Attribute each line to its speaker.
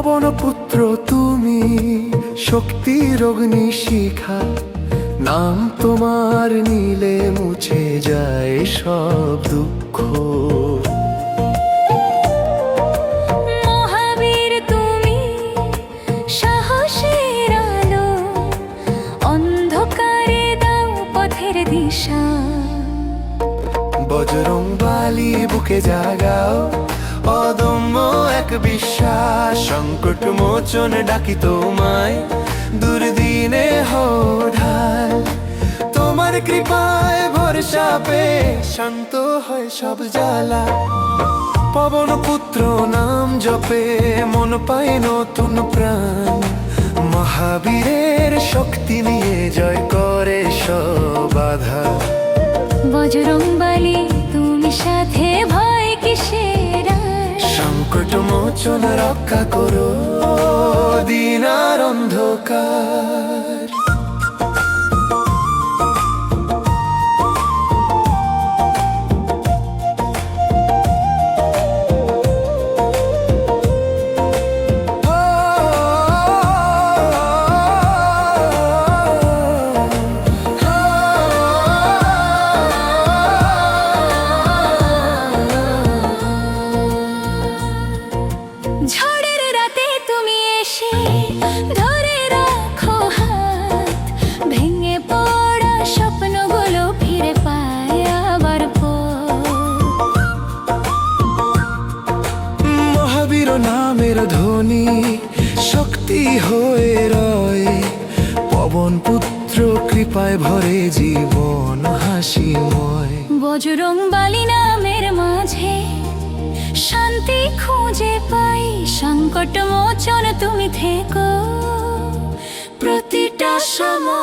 Speaker 1: পবন পুত্র তুমি, শক্তির অগ্নি শিখা, নাম তোমার নিলে মুছে যায় সব দুঃখ।
Speaker 2: মহাবীর তুমি, সাহসের আলো, অন্ধকারে দাও পথের দিশা।
Speaker 1: বজরংবালী বুকে জাগাও অদম্য এক বিশ্বাস, সংকট মোচন ডাকি তোমায়, দুর্দিনে হও ঢাল। তোমার কৃপায় ভরসা পেয়ে শান্ত হয় সব জ্বালা। পবন পুত্র নাম জপে মন পায় নতুন প্রাণ, মহাবীরের শক্তি নিয়ে জয় করে সব বাধা।
Speaker 2: বজরংবলী তুমি সাথে, ভয় কিসের আর?
Speaker 1: সংকট মোচন রক্ষা করো দিনার অন্ধকার।
Speaker 2: ঝড়ের রাতে তুমি এসে ধরে রাখো হাত, ভেঙে পড়া স্বপ্নগুলো ফিরে পায় আবার পথ।
Speaker 1: মহাবীর নামের ধ্বনি শক্তি হয়ে রয়, পবন পুত্র কৃপায় ভরে জীবন হাসিময়।
Speaker 2: বজরংবলী নামের মাঝে শান্তি খুঁজে পাই, সংকট মোচন তুমি থেকো প্রতিটা সময়।